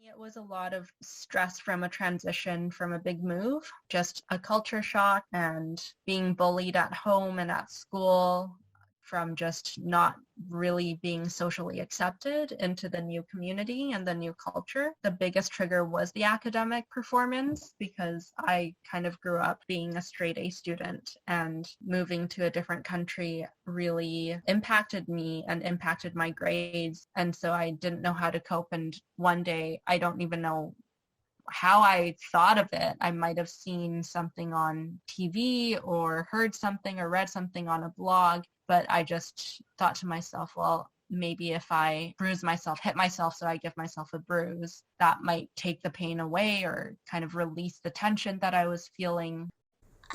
It was a lot of stress from a transition from a big move, just a culture shock and being bullied at home and at school from just not really being socially accepted into the new community and the new culture. The biggest trigger was the academic performance because I kind of grew up being a straight A student, and moving to a different country really impacted me and impacted my grades. And so I didn't know how to cope. And one day, I don't even know how I thought of it. I might have seen something on TV or heard something or read something on a blog, but I just thought to myself, well, maybe if I bruise myself, hit myself so I give myself a bruise, that might take the pain away or kind of release the tension that I was feeling.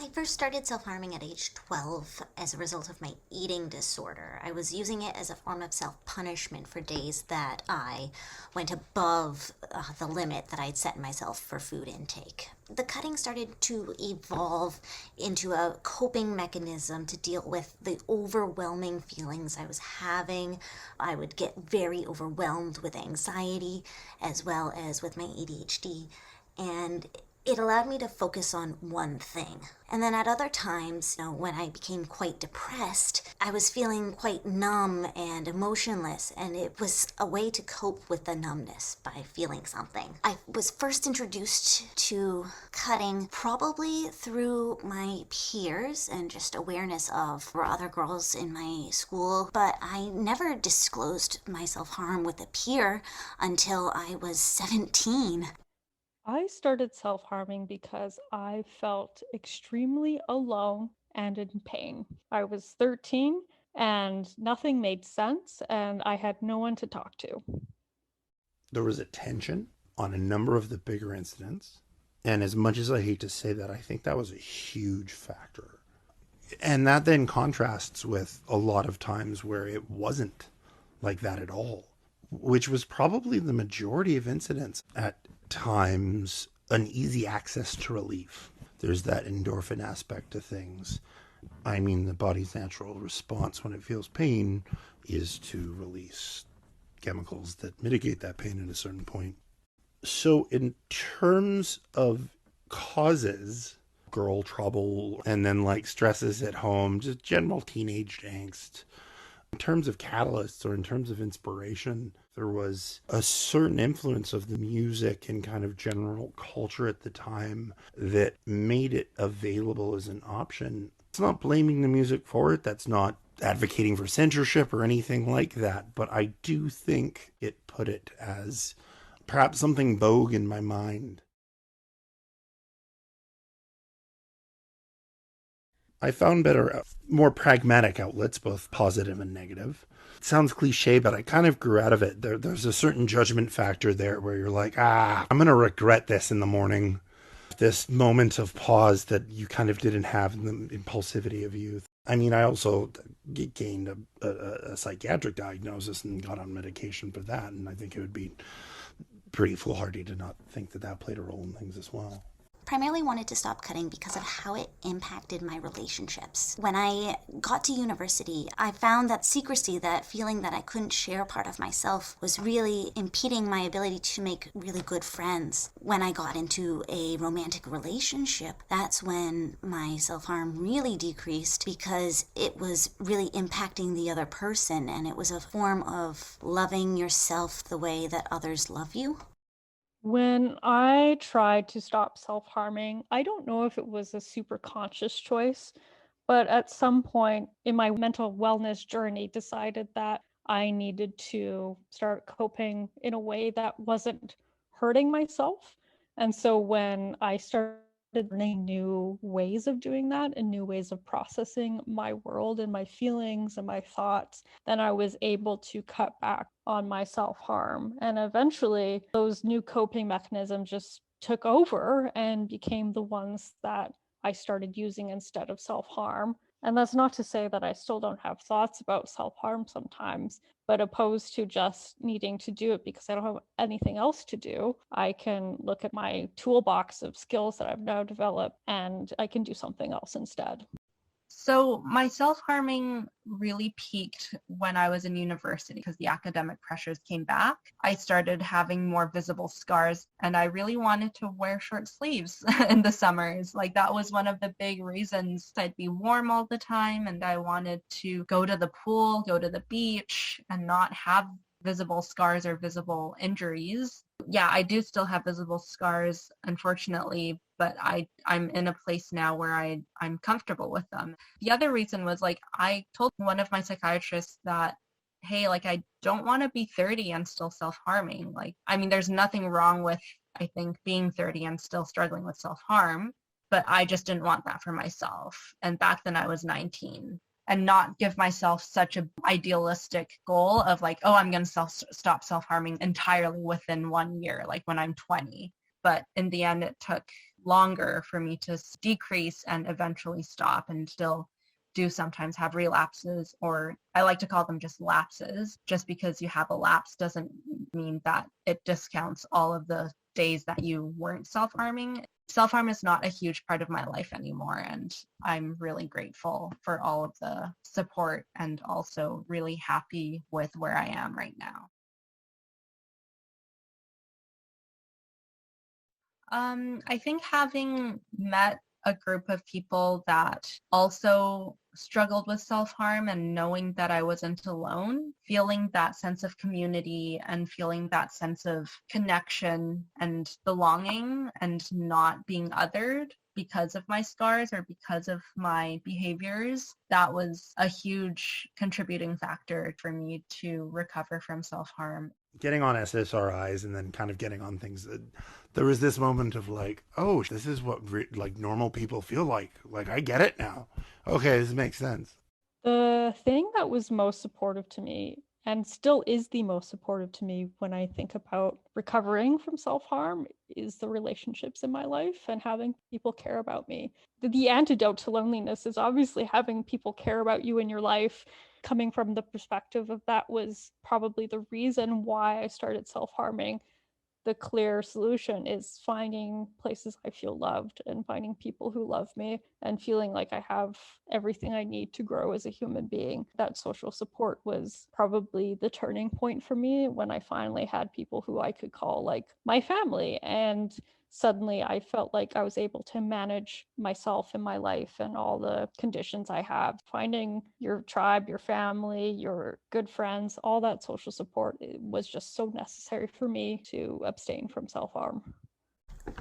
I first started self harming at age 12 as a result of my eating disorder. I was using it as a form of self punishment for days that I went above the limit that I'd set myself for food intake. The cutting started to evolve into a coping mechanism to deal with the overwhelming feelings I was having. I would get very overwhelmed with anxiety as well as with my ADHD. And it allowed me to focus on one thing. And then at other times, when I became quite depressed, I was feeling quite numb and emotionless, and it was a way to cope with the numbness by feeling something. I was first introduced to cutting probably through my peers and just awareness of other girls in my school, but I never disclosed my self-harm with a peer until I was 17. I started self harming because I felt extremely alone and in pain. I was 13 and nothing made sense, and I had no one to talk to. There was a tension on a number of the bigger incidents. And as much as I hate to say that, I think that was a huge factor. And that then contrasts with a lot of times where it wasn't like that at all, which was probably the majority of incidents. At times, an easy access to relief. There's that endorphin aspect to things. I mean, the body's natural response when it feels pain is to release chemicals that mitigate that pain at a certain point. So, in terms of causes, girl trouble, and then like stresses at home, just general teenage angst. In terms of catalysts or in terms of inspiration, there was a certain influence of the music and kind of general culture at the time that made it available as an option. It's not blaming the music for it. That's not advocating for censorship or anything like that. But I do think it put it as perhaps something vogue in my mind. I found better, more pragmatic outlets, both positive and negative. It sounds cliche, but I kind of grew out of it. There's a certain judgment factor there where you're like, I'm going to regret this in the morning. This moment of pause that you kind of didn't have in the impulsivity of youth. I mean, I also gained a psychiatric diagnosis and got on medication for that. And I think it would be pretty foolhardy to not think that that played a role in things as well. Primarily wanted to stop cutting because of how it impacted my relationships. When I got to university, I found that secrecy, that feeling that I couldn't share part of myself, was really impeding my ability to make really good friends. When I got into a romantic relationship, that's when my self-harm really decreased because it was really impacting the other person, and it was a form of loving yourself the way that others love you. When I tried to stop self harming, I don't know if it was a super conscious choice, but at some point in my mental wellness journey, decided that I needed to start coping in a way that wasn't hurting myself. And so when I started learning new ways of doing that and new ways of processing my world and my feelings and my thoughts, then I was able to cut back on my self-harm. And eventually those new coping mechanisms just took over and became the ones that I started using instead of self-harm. And that's not to say that I still don't have thoughts about self-harm sometimes, but opposed to just needing to do it because I don't have anything else to do, I can look at my toolbox of skills that I've now developed and I can do something else instead. So my self-harming really peaked when I was in university because the academic pressures came back. I started having more visible scars and I really wanted to wear short sleeves in the summers. Like that was one of the big reasons. I'd be warm all the time and I wanted to go to the pool, go to the beach and not have visible scars or visible injuries. Yeah, I do still have visible scars, unfortunately, but I'm in a place now where I'm comfortable with them. The other reason was like I told one of my psychiatrists that, hey, like I don't want to be 30 and still self-harming. Like, I mean, there's nothing wrong with, I think, being 30 and still struggling with self-harm, but I just didn't want that for myself. And back then I was 19 and not give myself such a idealistic goal of like, oh, I'm going to stop self-harming entirely within 1 year, like when I'm 20. But in the end, it took longer for me to decrease and eventually stop, and still do sometimes have relapses, or I like to call them just lapses. Just because you have a lapse doesn't mean that it discounts all of the days that you weren't self-harming. Self-harm is not a huge part of my life anymore, and I'm really grateful for all of the support and also really happy with where I am right now. I think having met a group of people that also struggled with self-harm and knowing that I wasn't alone, feeling that sense of community and feeling that sense of connection and belonging and not being othered because of my scars or because of my behaviors, that was a huge contributing factor for me to recover from self-harm. Getting on SSRIs and then kind of getting on things that there was this moment of like, oh, this is what like normal people feel like. Like I get it now. Okay, this makes sense. The thing that was most supportive to me, and still is the most supportive to me when I think about recovering from self-harm, is the relationships in my life and having people care about me. The antidote to loneliness is obviously having people care about you in your life. Coming from the perspective of that was probably the reason why I started self-harming. The clear solution is finding places I feel loved and finding people who love me and feeling like I have everything I need to grow as a human being. That social support was probably the turning point for me when I finally had people who I could call like my family. And suddenly I felt like I was able to manage myself and my life and all the conditions I have. Finding your tribe, your family, your good friends, all that social support was just so necessary for me to abstain from self-harm.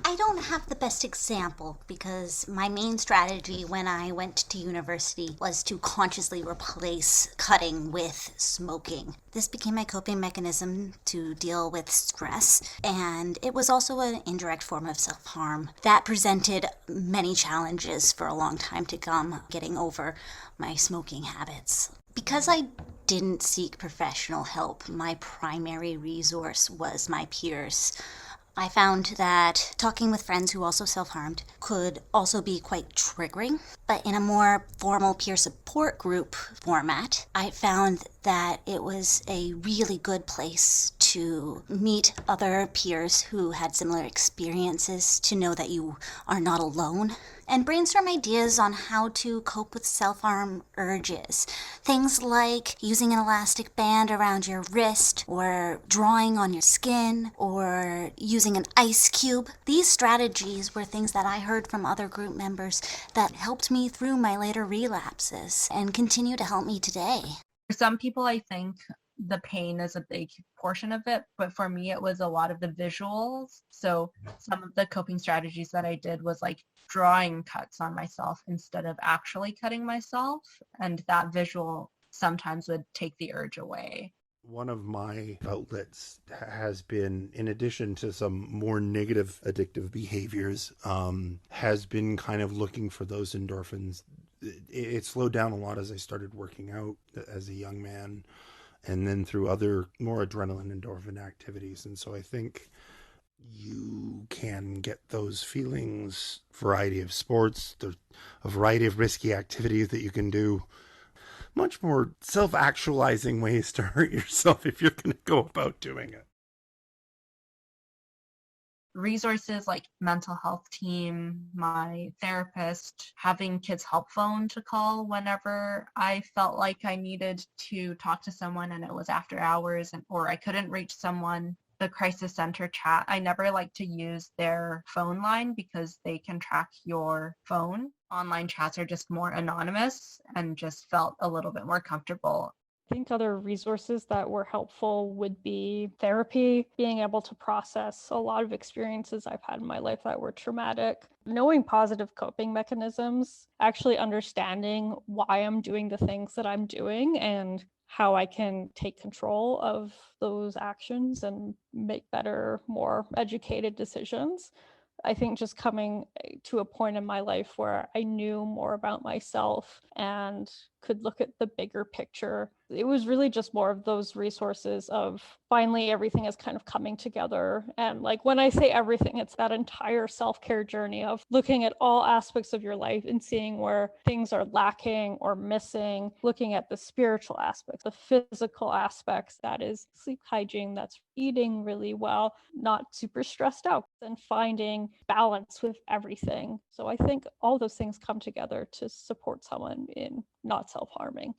I don't have the best example because my main strategy when I went to university was to consciously replace cutting with smoking. This became my coping mechanism to deal with stress, and it was also an indirect form of self-harm that presented many challenges for a long time to come, getting over my smoking habits. Because I didn't seek professional help, my primary resource was my peers. I found that talking with friends who also self-harmed could also be quite triggering, but in a more formal peer support group format, I found that it was a really good place to meet other peers who had similar experiences, to know that you are not alone, and brainstorm ideas on how to cope with self-harm urges. Things like using an elastic band around your wrist, or drawing on your skin, or using an ice cube. These strategies were things that I heard from other group members that helped me through my later relapses and continue to help me today. For some people, I think the pain is a big portion of it, but for me, it was a lot of the visuals. So some of the coping strategies that I did was like drawing cuts on myself instead of actually cutting myself. And that visual sometimes would take the urge away. One of my outlets has been, in addition to some more negative addictive behaviors, has been kind of looking for those endorphins. It slowed down a lot as I started working out as a young man, and then through other more adrenaline endorphin activities. And so I think you can get those feelings, variety of sports, a variety of risky activities that you can do, much more self-actualizing ways to hurt yourself if you're going to go about doing it. resources like mental health team, my therapist, having kids help phone to call whenever I felt like I needed to talk to someone and it was after hours or I couldn't reach someone. The crisis center chat, I never like to use their phone line because they can track your phone. Online chats are just more anonymous and just felt a little bit more comfortable. I think other resources that were helpful would be therapy, being able to process a lot of experiences I've had in my life that were traumatic, knowing positive coping mechanisms, actually understanding why I'm doing the things that I'm doing and how I can take control of those actions and make better, more educated decisions. I think just coming to a point in my life where I knew more about myself and could look at the bigger picture. It was really just more of those resources of finally everything is kind of coming together. And like when I say everything, it's that entire self-care journey of looking at all aspects of your life and seeing where things are lacking or missing, looking at the spiritual aspects, the physical aspects, that is sleep hygiene, that's eating really well, not super stressed out, and finding balance with everything. So I think all those things come together to support someone in not self-harming.